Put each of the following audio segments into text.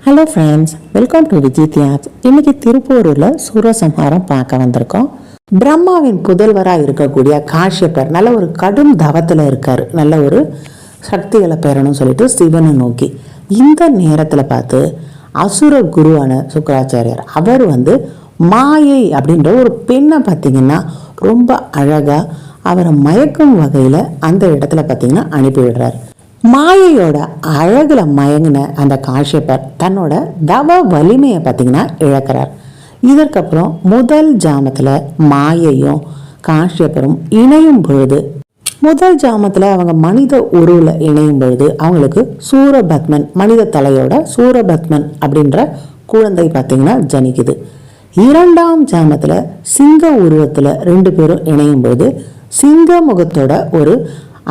Hello friends, welcome to Vijay Thiyas. இன்னைக்கு திருப்பூரில் சூரசம்ஹாரம் பார்க்க வந்திருக்கோம். பிரம்மாவின் புதல்வராக இருக்கக்கூடிய காஷ்யப்பர் நல்ல ஒரு கடும் தவத்தில் இருக்கார். நல்ல ஒரு சக்திகளை பெறணும்னு சொல்லிட்டு சிவனை நோக்கி இந்த நேரத்தில் பார்த்து அசுர குருவான சுக்கராச்சாரியார் அவர் மாயை அப்படின்ற ஒரு பெண்ணை பார்த்தீங்கன்னா ரொம்ப அழகாக அவரை மயக்கும் வகையில் அந்த இடத்துல பார்த்தீங்கன்னா அனுப்பிவிடுறார். மாயையோட அழகுல மயங்கின அந்த காஷ்யப்பர் தன்னோட தவ வலிமையை பார்த்தீங்கன்னா இழக்கிறார். இதற்கப்புறம் முதல் ஜாமத்தில் மாயையும் காஷ்யப்பரும் இணையும் பொழுது அவங்க மனித உருவில் இணையும் பொழுது அவங்களுக்கு சூரபத்மன், மனித தலையோட சூரபத்மன் அப்படின்ற குழந்தை பார்த்தீங்கன்னா ஜனிக்குது. இரண்டாம் ஜாமத்தில் சிங்க உருவத்தில் ரெண்டு பேரும் இணையும் பொழுது சிங்க முகத்தோட ஒரு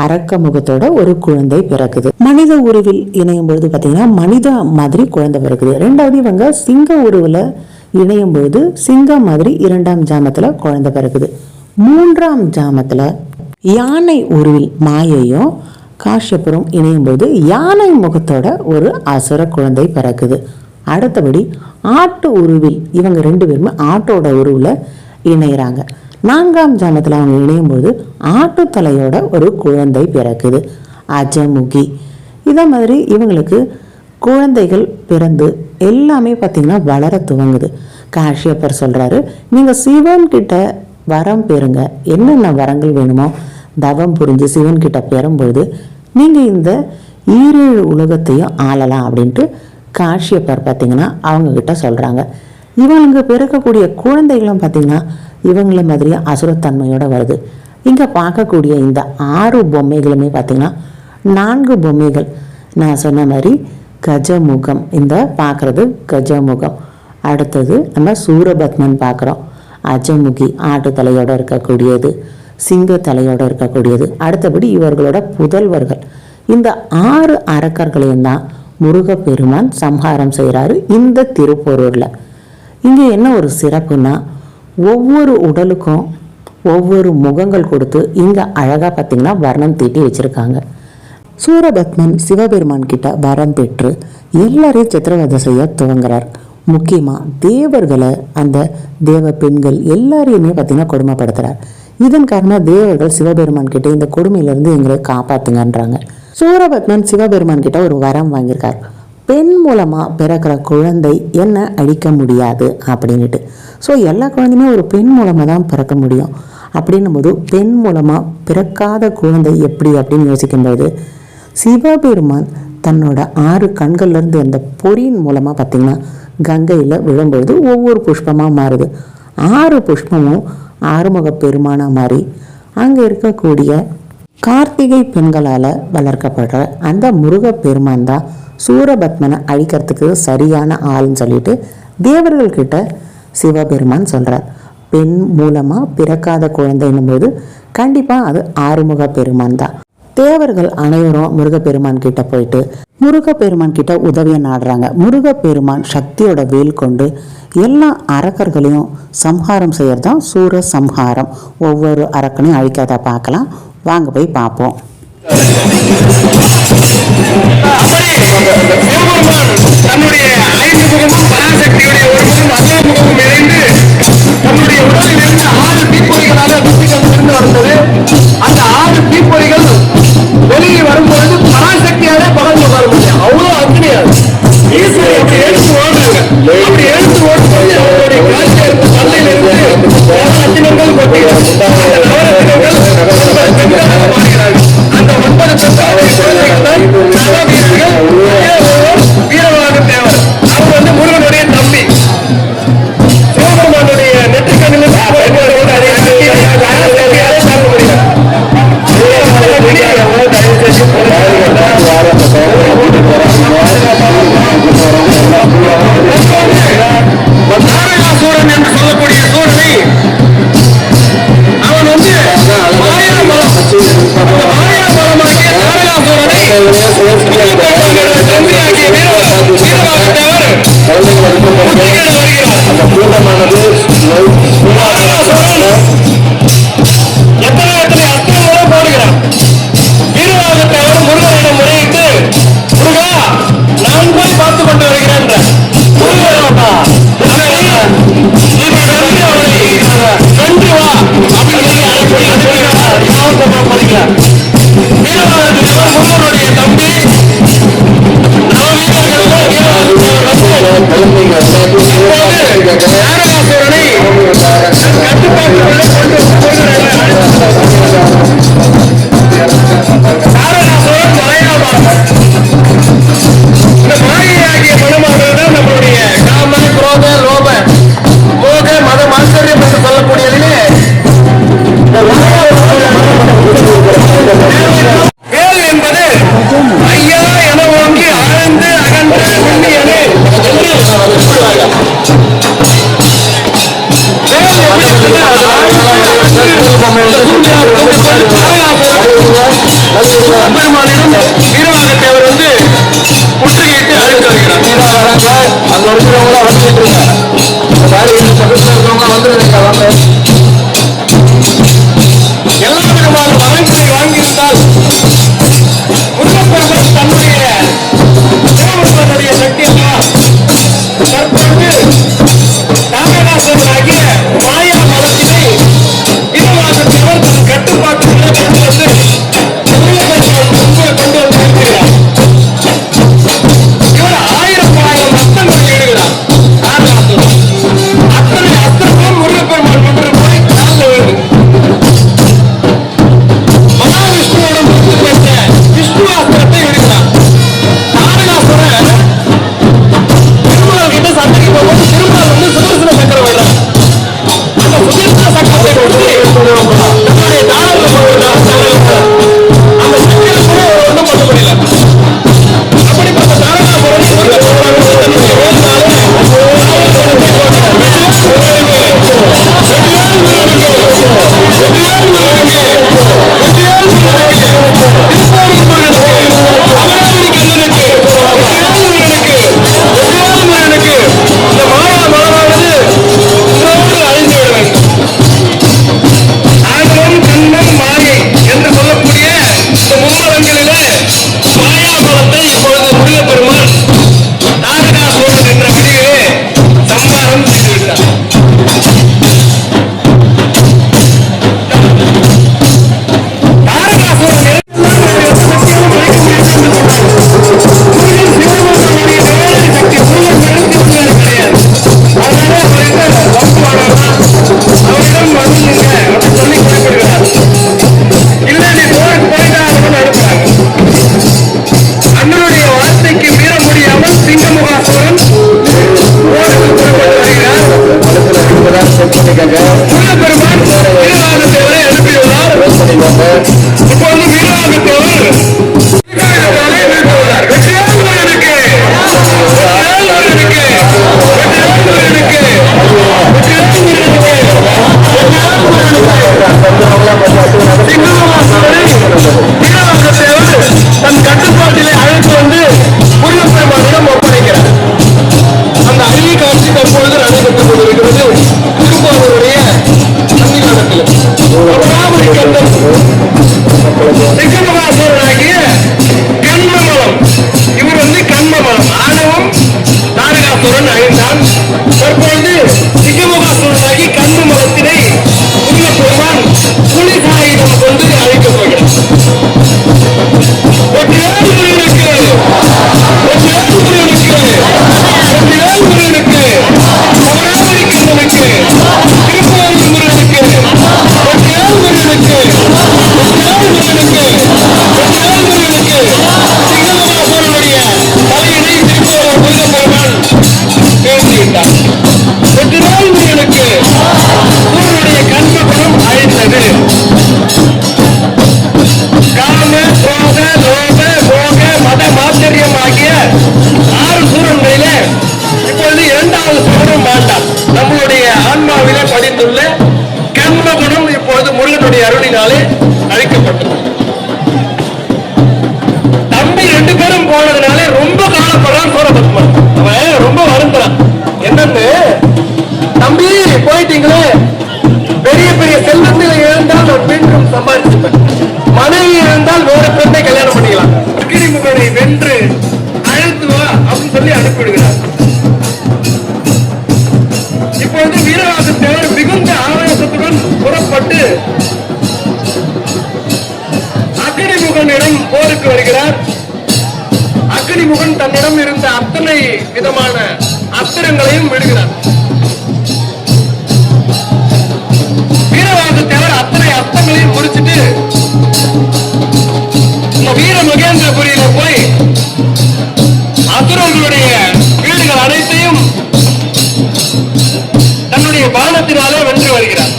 அரக்க முகத்தோட ஒரு குழந்தை பிறக்குது. மனித உருவில் இணையும் பொழுது பார்த்தீங்கன்னா மனித மாதிரி குழந்தை பிறக்குது. ரெண்டாவது இவங்க சிங்க உருவில் இணையும் பொழுது சிங்கம் மாதிரி இரண்டாம் ஜாமத்தில் குழந்தை பிறக்குது. மூன்றாம் ஜாமத்தில் யானை உருவில் மாயையும் காஷ்யப்பரும் இணையும் பொழுது யானை முகத்தோட ஒரு அசுர குழந்தை பிறக்குது. அடுத்தபடி ஆட்டு உருவில் இவங்க ரெண்டு பேருமே ஆட்டோட உருவில் இணைகிறாங்க. நான்காம் ஜாமத்தில் அவங்க இணையும் பொழுது ஆட்டுத்தலையோட ஒரு குழந்தை பிறக்குது, அஜமுகி. இதே மாதிரி இவங்களுக்கு குழந்தைகள் பிறந்து எல்லாமே பார்த்தீங்கன்னா வளர துவங்குது. காஷ்யப்பர் சொல்கிறாரு, நீங்கள் சிவன்கிட்ட வரம் பெறுங்க, என்னென்ன வரங்கள் வேணுமோ தவம் புரிஞ்சு சிவன்கிட்ட பெறும்பொழுது நீங்கள் இந்த ஈரேழு உலகத்தையும் ஆளலாம் அப்படின்ட்டு காஷ்யப்பர் பார்த்தீங்கன்னா அவங்கக்கிட்ட சொல்கிறாங்க. இவங்களுக்கு பிறக்கக்கூடிய குழந்தைகளும் பார்த்தீங்கன்னா இவங்கள மாதிரியே அசுரத்தன்மையோட வருது. இங்கே பார்க்கக்கூடிய இந்த 6 பொம்மைகளுமே பார்த்தீங்கன்னா 4 பொம்மைகள் நான் சொன்ன மாதிரி கஜமுகம். இந்த பார்க்குறது கஜமுகம். அடுத்தது நம்ம சூரபத்மன் பார்க்குறோம், அஜமுகி ஆட்டு தலையோடு இருக்கக்கூடியது, சிங்க தலையோடு இருக்கக்கூடியது. அடுத்தபடி இவர்களோட புதல்வர்கள். இந்த 6 அரக்கர்களையும் தான் முருகப்பெருமான் சம்ஹாரம் செய்கிறாரு இந்த திருப்போரூரில். இங்கே என்ன ஒரு சிறப்புனா ஒவ்வொரு உடலுக்கும் ஒவ்வொரு முகங்கள் கொடுத்து இங்கே அழகாக பார்த்தீங்கன்னா வர்ணம் தீட்டி வச்சுருக்காங்க. சூரபத்மன் சிவபெருமான் கிட்ட வரம் பெற்று எல்லாரையும் சித்திரவதை செய்ய துவங்குறார். முக்கியமாக தேவர்களை, அந்த தேவ பெண்கள் எல்லாரையுமே பார்த்தீங்கன்னா கொடுமைப்படுத்துகிறார். இதன் காரணமாக தேவர்கள் சிவபெருமான் கிட்ட இந்த கொடுமையிலேருந்து எங்களை காப்பாற்றுங்கன்றாங்க. சூரபத்மன் சிவபெருமான் கிட்ட ஒரு வரம் வாங்கியிருக்கார், பெண் மூலமாக பிறக்கிற குழந்தை என்ன அழிக்க முடியாது அப்படின்ட்டு. ஸோ எல்லா குழந்தையுமே ஒரு பெண் மூலமாக தான் பிறக்க முடியும். அப்படின்னும் போது பெண் மூலமாக பிறக்காத குழந்தை எப்படி அப்படின்னு யோசிக்கும்போது சிவபெருமான் தன்னோட 6 கண்கள்லேருந்து அந்த பொறியின் மூலமாக பார்த்திங்கன்னா கங்கையில் விழும்பொழுது ஒவ்வொரு புஷ்பமாக மாறுது. 6 புஷ்பமும் ஆறுமுக பெருமானாக மாறி அங்கே இருக்கக்கூடிய கார்த்திகை பெண்களால் வளர்க்கப்படுற அந்த முருகப்பெருமான் தான் சூரபத்மனை அழிக்கிறதுக்கு சரியான ஆள்னு சொல்லிட்டு தேவர்கள்கிட்ட சிவபெருமான் சொல்கிறார். பெண் மூலமாக பிறக்காத குழந்தைன்னும் போது கண்டிப்பாக அது ஆறுமுக பெருமான் தான். தேவர்கள் அனைவரும் முருகப்பெருமான் கிட்ட போயிட்டு முருகப்பெருமான் கிட்ட உதவியை நாடுறாங்க. முருகப்பெருமான் சக்தியோட வேல் கொண்டு எல்லா அரக்கர்களையும் சம்ஹாரம் செய்யறதான் சூர சம்ஹாரம். ஒவ்வொரு அரக்கனையும் அழிக்காத பார்க்கலாம், வாங்க போய் பார்ப்போம். தன்னுடைய 5 முகமும் பராசக்தியுடைய ஒரு முகம் அல்லாமுகமும் இணைந்து தன்னுடைய உடலில் இருந்து 6 தீப்பொறிகளாக இருந்து வந்தது. அந்த 6 தீப்பொறிகள் வெளியே வரும்பொழுது பராசக்தியாலே பகர்ந்து வர முடியும். அவ்வளோ அக்னியாது ஈஸ்வரி அப்படி எடுத்து ஓடுறாங்க. அப்படி எடுத்து ஓடும்போது அவருடைய காட்சியை தந்தையிலிருந்து ரத்தினங்கள் கொட்டுகிறார். அந்த 9 வீரவாக தேவர். அவர் முருகனுடைய தம்பி. சிவபெருமானுடைய நெற்றிக்கண்ணில் நாராயணாசூரன் என்று சொல்லக்கூடிய சூரனை அவன் மாயாமலம் மாயாமலமாகிய நாராயணாசூரனை தம்பியாகிய வீரவாகத்தேவர் எத்தனை அஸ்திரங்களும் போடுகிறான். வீரவாகத்தேவர் முருகனிடம் முறையிட்டு, முருகா, நான் நான் போய் பார்த்துக் கொண்டு வருகிறேன். சென்று வா அப்படின்னு முருகனுடைய தம்பி நாராயணனை கட்டுப்பாட்டுக்குள்ளே நாராயணாசுரன் மலையாளம். இந்த மாயையாகிய மனமானதுதான் நம்மளுடைய காம குரோத லோப மோக மத மாச்சரியம் என்று சொல்லக்கூடியதிலே வேல் என்பது ஐயா என ஓங்கி ஆழ்ந்து அகன்ற நுண்ணியனே பெருமானிடம் வீரவாகத்தேவர் வந்து முற்றுகையிட்டு அழைத்து வருகிறார். அங்க இருக்கிறவங்களா வந்துட்டு இருக்காங்க. பக்கத்தில் இருக்கிறவங்க வந்து எல்லா விதமான வரங்களை வாங்கியிருந்தால் முருகப்பெருமான் தன்னுடைய தேவனுடைய சக்தியெல்லாம் தற்பொழுது நாகராசனாகிய மாயா மலத்தினை வீரவாகத்தேவர் தன் கட்டுப்பாட்டுக்குள்ளே கொண்டு வந்து கொண்டு வந்திருக்கிறார். இவர் 1000 அஸ்தங்கள் இடுகிறார். அத்தனை அஸ்தங்களும் முருகப்பெருமான் ஒன்று போய் சொல்லி அனுப்பிவிடுகிறார். இப்பொழுது வீரராகத்தேவர் மிகுந்த ஆவேசத்துடன் புறப்பட்டு அக்னிமுகனிடம் போருக்கு வருகிறார். அக்னிமுகன் தன்னிடம் இருந்த அத்தனை விதமான அஸ்திரங்களையும் விடுகிறார். வீரராகத்தேவர் அத்தனை அஸ்திரங்களையும் முடிச்சுட்டு இந்த வீர மகேந்திரபுரியில போய் அசுரர்களுடைய வீடுகள் அனைத்தையும் தன்னுடைய பானத்தினாலே வென்று வருகிறார்.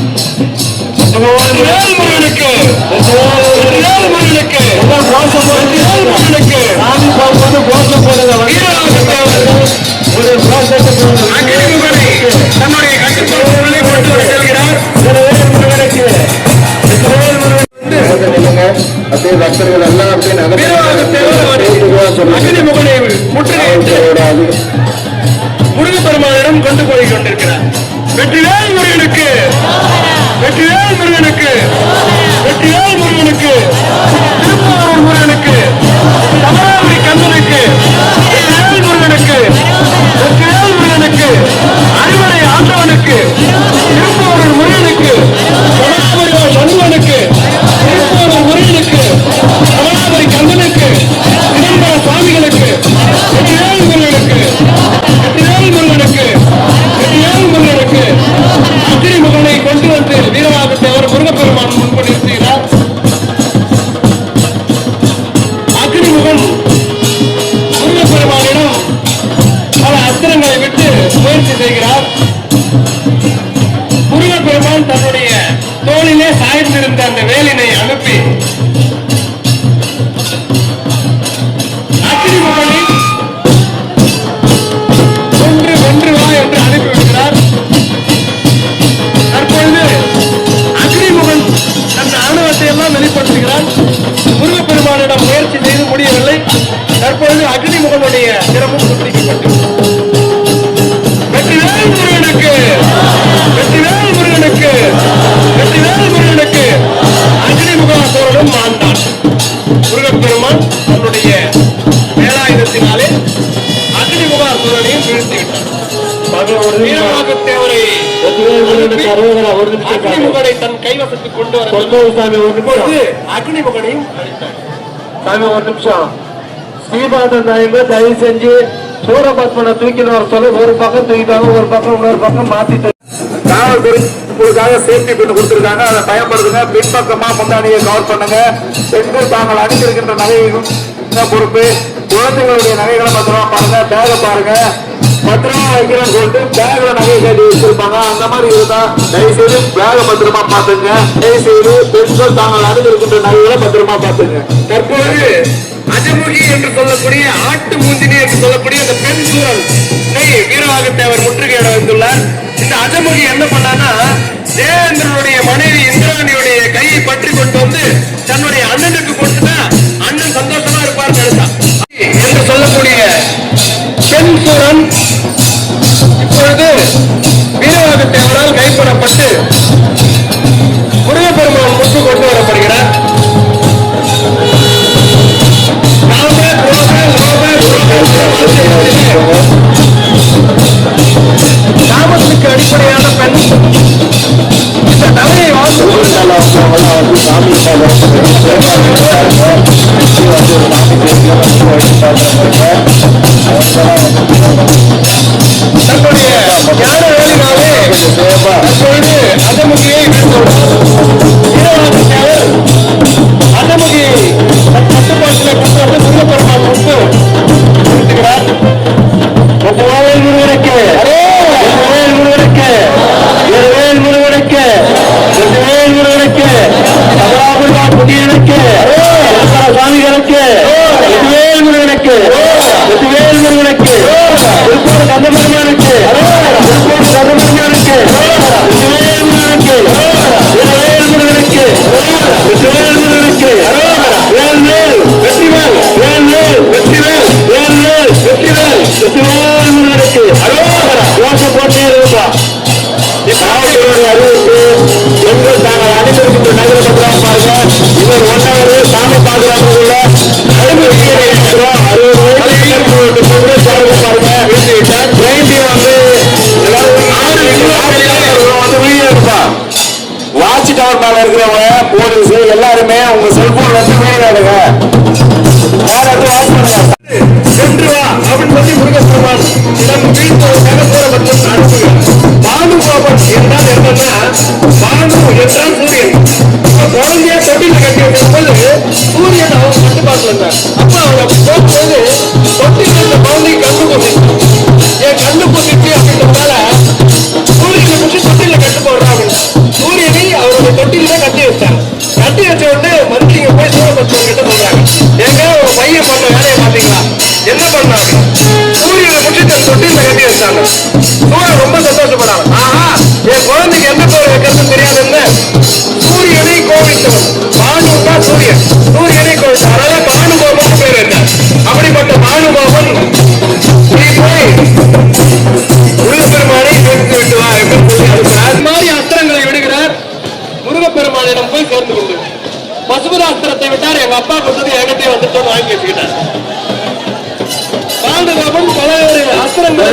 முருகனுக்கு அக்னிமுகனை தன்னுடைய கட்டுப்பாடுகளை கொண்டு வர செல்கிறார். அக்னிமுகனை முற்றுகையிட்டு முருகப்பெருமானிடம் கொண்டு போய் கொண்டிருக்கிறார். வெற்றிவேல் முருகனுக்கு, வெற்றிவேல் முருகனுக்கு, வெற்றிவேல் முருகனுக்கு, திருப்பூர் முருகனுக்கு, தமிழாபுரி கந்தனுக்கு, வெற்றிவேல் முருகனுக்கு, வெற்றிவேல் முருகனுக்கு, அறுவடை ஆண்டவனுக்கு, திருப்பூர் முருகனுக்கு, தமிழாபுரி சண்முகனுக்கு, திருப்பூர் முருகனுக்கு, தமிழாபுரி கந்தனுக்கு, சிதம்பர சுவாமிகளுக்கு, வெற்றிவேல் முருகனுக்கு, வெற்றிவேல் முருகனுக்கு, வெற்றிவேல் முருகனுக்கு அக்னிமுகனை கொண்டு வந்து வீரராகத்தேவர் முருகப்பெருமான் முன்பு நிறுத்துகிறார். அக்னிமுகன் முருகப்பெருமானிடம் பல அஸ்திரங்களை விட்டு முயற்சி செய்கிறார். முருகப்பெருமான் தன்னுடைய தோளிலே சாய்ந்திருந்த அந்த வேலினை அனுப்பி அக்னிமுகனை வென்று வா என்று அனுப்பிவிடுகிறார். தற்பொழுது அக்னிமுகன் தன் ஆணவத்தை எல்லாம் வெளிப்படுத்துகிறார். முருகப்பெருமானிடம் முயற்சி செய்து முடியவில்லை. தற்பொழுது அக்னிமுகனுடைய சிரமம் துண்டிக்கப்பட்டது. வெற்றிவேல் முருகனுக்கு, வெற்றிவேல் முருகனுக்கு, வெற்றிவேல் முருகனுக்கு அக்னிமுகாசுரனும் ஆண்டான். முருகப்பெருமான் தன்னுடைய வேலாயுதத்தினாலே அக்னிமுகாசுரனையும் வீழ்த்திவிட்டார். வீரராகத்தேவரை அக்னிமுகனை தன் கைவசத்துக்கு கொண்டு வர அக்னிமுகனையும் அழித்தார். சாமி ஒரு நிமிஷம், ஸ்ரீபாதன் நாயங்க தயவு செஞ்சு சூரபத்மனை தூக்கின்னு வர சொல்ல, ஒரு பக்கம் தூக்கிட்டாங்க, ஒரு பக்கம் இன்னொரு பக்கம் மாத்தி காவல்துறைக்காக சேஃப்டி பின் கொடுத்திருக்காங்க. அதை பயன்படுத்துங்க. பின்பக்கமா முந்தானியை கவர் பண்ணுங்க. பெண்கள் தாங்கள் அணிந்திருக்கின்ற நகைகளும் பொறுப்பு. குழந்தைகளுடைய நகைகளை பத்திரமா பாருங்க. பேக பாருங்க, பத்திரமா வைக்கிறேன்னு சொல்லிட்டு பேக்ல நகை கட்டி வச்சிருப்பாங்க. அந்த மாதிரி இருந்தா தயவுசெய்து பேக பத்திரமா பாத்துங்க. தயவுசெய்து பெண்கள் தாங்கள் அணிந்திருக்கின்ற நகைகளை பத்திரமா பாத்துங்க. தற்போது அஜமுகி என்று சொல்லக்கூடிய ஆட்டு மூஞ்சினி என்று சொல்லக்கூடிய அந்த பெண் சூழல் வீரராகத்தேவர் முற்றுகையிட வந்துள்ளார். இந்த அஜமுகி என்ன பண்ணான்னா, ஜெயேந்திரனுடைய மனைவி இந்திராணியுடைய கையை பற்றி கொண்டு வந்து தன்னுடைய அண்ணனுக்கு கொடுத்துட்டா அண்ணன் சந்தோஷமா இருப்பார் என்று சொல்லக்கூடிய பெண் சூரன் இப்பொழுது வீரராகத்தேவரால் கைப்படப்பட்டு முருகப்பெருமான் முன்பு கொண்டு வரப்படுகிறார். நாமத்துக்கு அடிப்படையான பெண் இந்த நகையை வாழ்ந்து தன்னுடைய ஞான வேலினாலே தற்பொழுது அஜமுகியை வீரராகத்தேவர் அஜமுகியை தன் கட்டுப்பாட்டில் கொண்டு வந்து முருகப்பெருமான் முன்பு நிறுத்துகிறார். முருகனுக்கு, முருகனுக்கு, முருகனுக்கு, முருகனுக்கு, புதியனுக்கு, சுவாமிகளுக்கு, முருகனுக்கு, முருகனுக்கு, திருப்பூர் கந்தபெருமானுக்கு, திருப்பூர் கந்தபெருமானுக்கு, முருகனுக்கு, முருகனுக்கு, முருகனுக்கு, வேல்வேல் வெற்றிவேல், வேல்வேல் வெற்றிவேல், வேல்வேல் வெற்றிவேல், வெற்றிவேல் முருகனுக்கு யோசனை போட்டே இருக்கா. காவல்துறையுடைய அறிவிப்பு எங்கள் தாங்கள் அணிந்திருக்கின்ற நகர பத்திரம் பாருங்க. இவர் ஒன்னவர் சாமி பாதுகாப்புக்குள்ள 60 வயசு பாருங்க. டவர் மேல இருக்கிறவங்க போலீஸ் எல்லாருமே உங்க செல்போன் வந்து வீடுங்க யாராவது வாட்ச் பண்ணுங்க சென்று வா அப்படின்னு சொல்லி முருகப்பெருமான் நம்ம வீட்டுக்காக சூரபத்மன் அனுப்புகிறார். பானுகோபன் என்றால் என்னன்னா பானு என்றால் சூரியன். குழந்தைய தொட்டில கட்டி வைக்கும்போது சூரியன் அவங்க கட்டுப்பாட்டுல இருந்தார். அப்ப அவங்க போகும்போது தொட்டில இருந்த குழந்தைக்கு கண்ணு கொண்டு என் கண்ணு கொண்டுச்சு அப்படின்றதால சூரியனை முடிச்சு தொட்டில கட்டு போடுறா அப்படின்னா சூரியனை அவரோட தொட்டில கட்டி வச்சாங்க. கட்டி வச்ச உடனே மனுஷங்க போய் சூரபத்மன் கிட்ட சொல்றாங்க, ஏங்க உங்க பையன் பண்ண வேலையை பாத்தீங்களா, என்ன பண்ணாங்க? சூரியனை முடிச்சு தன் தொட்டில கட்டி வச்சாங்க. சூரியன் ரொம்ப சந்தோஷப்படாங்க. ஆஹா, என் குழந்தைக்கு என்ன பேர் வைக்கிறதுன்னு தெரியாதுன்னு சூரியனை கோவித்தவன். பானுன்னா சூரியன், சூரியனை கோவித்தான். அதனால பானுகோபன் பேர் என்ன. அப்படிப்பட்ட பானுகோபன் நீ போய் முருகப்பெருமானை சேர்த்து விட்டு வா என்று சொல்லி அனுப்புகிறார். இந்த மாதிரி அஸ்திரங்களை விடுகிறார். முருகப்பெருமானிடம் போய் சேர்ந்து கொண்டு பசுபத அஸ்திரத்தை விட்டார். எங்க அப்பா கொடுத்தது என்கிட்டே வந்துட்டு வாங்கி வச்சுக்கிட்டார். பாண்டுகோபன் பல்வேறு அஸ்திரங்களை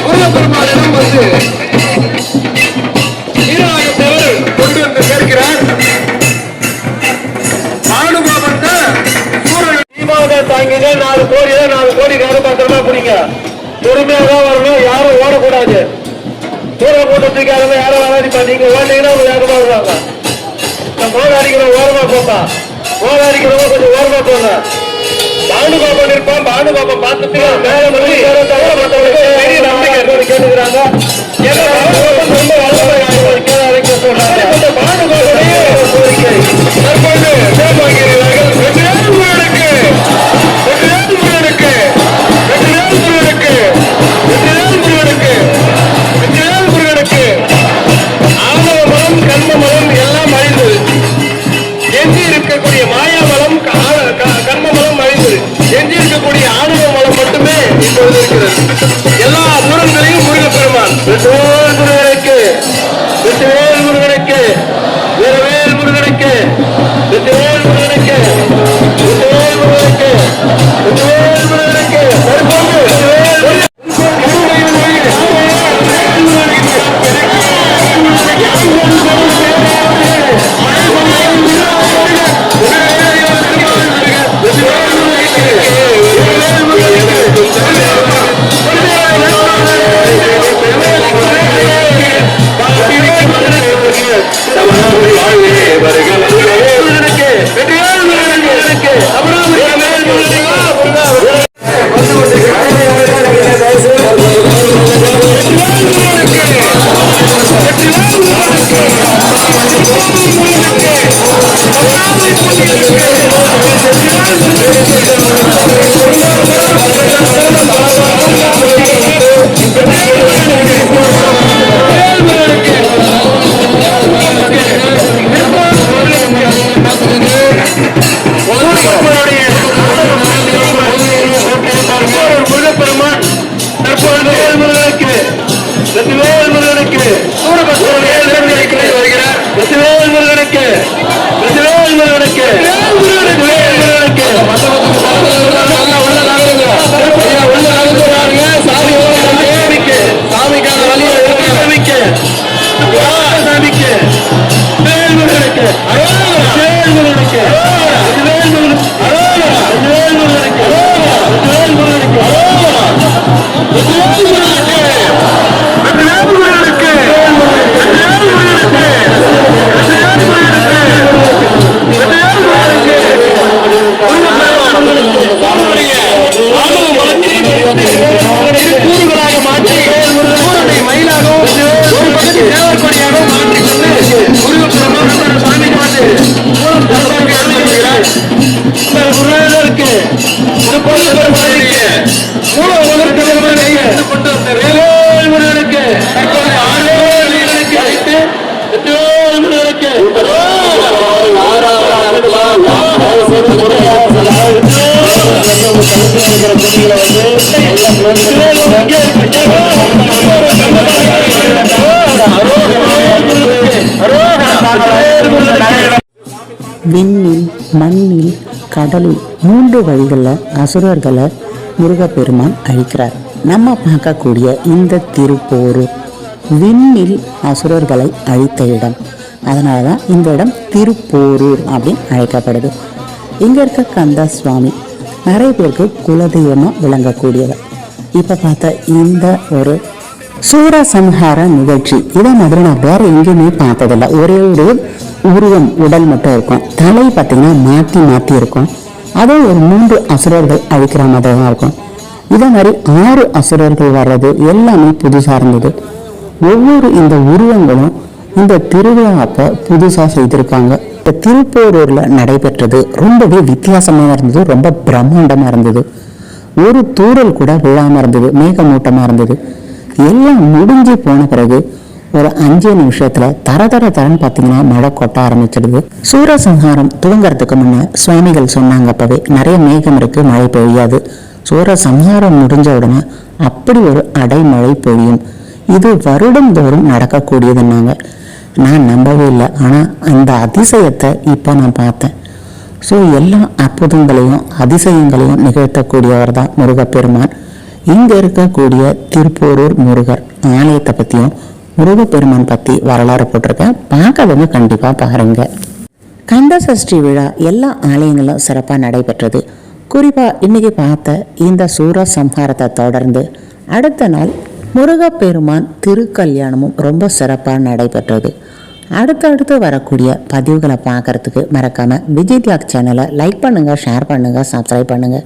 முருகப்பெருமானிடம் வந்து வீரராகத்தேவர் கொண்டு வந்து சேர்க்கிறார். பானுகோபன் தாங்கிங்க 4 கோடி கருப்பாத்திரமா பிடிங்க. பொறுமையாக தான் வரணும், யாரும் ஓடக்கூடாது. சூரிய கூட்டத்துக்கு யாரும் வராதிப்பா. நீங்க ஓடினீங்கன்னா வேகமா வருவாங்க. மோத அடிக்கிறவங்க ஓரமா போப்பா, மோத அடிக்கிறவங்க கொஞ்சம் ஓரமா போங்க. பானுகோபன் இருப்பான். பானுகோபன் பார்த்துட்டு மேல மொழி பெரிய நம்பிக்கை கேட்டுக்கிறாங்க. ஏன்னா பானுகோபன் ரொம்ப வல்லமை சொல்றாங்க. பானுகோபனையே கோரிக்கை தற்போது தேர்வாகிறார்கள். ஆணவமலம் கர்மமலம் எல்லாம் அழிந்தது. எஞ்சி இருக்கக்கூடிய மாயாமலம் கர்மமலம் அழிந்தது. எஞ்சி இருக்கக்கூடிய ஆணவ மலம் மட்டுமே இப்பொழுது இருக்கிறது. எல்லா புறங்களையும் முருகப்பெருமான் முருகனுக்கு வெற்றிவேல் முருகனுக்கு வீரவேல் முருகனுக்கு வெற்றிவேல் முருகனுக்கு வெற்றிவேல் முருகனுக்கு வெற்றிவேல் முருகனுக்கு விண்ணில் மண்ணில் கடலில் 3 வழிகளில் அசுரர்களை முருகப்பெருமான் அழிக்கிறார். நம்ம பார்க்கக்கூடிய இந்த திருப்போரூர் விண்ணில் அசுரர்களை அழித்த இடம். அதனால தான் இந்த இடம் திருப்போரூர் அப்படின்னு அழைக்கப்படுது. இங்கே இருக்க கந்த சுவாமி நிறைய பேருக்கு குலதெய்வமாக விளங்கக்கூடியவர். இப்போ பார்த்த இந்த ஒரு சூரசம்ஹார நிகழ்ச்சி இதை மாதிரி நான் வேற எங்கேயுமே பார்த்ததில்லை. ஒரே ஒரு உருவம் உடல் மட்டும் இருக்கும், தலை பார்த்தீங்கன்னா மாற்றி மாற்றி இருக்கும். அதே ஒரு 3 அசுரர்கள் அழிக்கிற மாதிரி தான் இருக்கும். இதே மாதிரி 6 அசுரர்கள் வர்றது எல்லாமே புதுசாக இருந்தது. ஒவ்வொரு இந்த உருவங்களும் இந்த திருவிழா அப்போ புதுசாக செய்திருக்காங்க. இந்த திருப்போரூரில் நடைபெற்றது ரொம்பவே வித்தியாசமாக இருந்தது, ரொம்ப பிரம்மாண்டமாக இருந்தது. ஒரு தூறல் கூட விழாமல் இருந்தது, மேகமூட்டமாக இருந்தது. எல்லாம் முடிஞ்சு போன பிறகு ஒரு 5 நிமிஷத்துல தரன்னு பார்த்தீங்கன்னா மழை கொட்ட ஆரம்பிச்சிடுது. சூரசம்ஹாரம் துவங்கறதுக்கு முன்ன சுவாமிகள் சொன்னாங்க, அப்பவே நிறைய மேகம் இருக்கு, மழை பெய்யாது. சூரசம்ஹாரம் முடிஞ்ச உடனே அப்படி ஒரு அடைமழை பொழியும். இது வருடம் தோறும் நடக்கக்கூடியதுன்னாங்க. நான் நம்பவே இல்லை, ஆனால் அந்த அதிசயத்தை இப்போ நான் பார்த்தேன். ஸோ எல்லா அற்புதங்களையும் அதிசயங்களையும் நிகழ்த்தக்கூடியவர் தான் முருகப்பெருமான். இங்கே இருக்கக்கூடிய திருப்போரூர் முருகர் ஆலயத்தை பற்றியும் முருகப்பெருமான் பற்றி வரலாறு போட்டிருக்கேன், பார்க்காதவங்க கண்டிப்பாக பாருங்க. கந்த சஷ்டி விழா எல்லா ஆலயங்களும் சிறப்பாக நடைபெற்றது. குறிப்பாக இன்னைக்கு பார்த்த இந்த சூரசம்ஹாரத்தை தொடர்ந்து அடுத்த நாள் முருகப்பெருமான் திருக்கல்யாணமும் ரொம்ப சிறப்பாக நடைபெற்றது. அடுத்தடுத்து வரக்கூடிய பதிவுகளை பார்க்கறதுக்கு மறக்காமல் விஜய் தியாக் சேனலை லைக் பண்ணுங்கள், ஷேர் பண்ணுங்கள், சப்ஸ்கிரைப் பண்ணுங்கள்.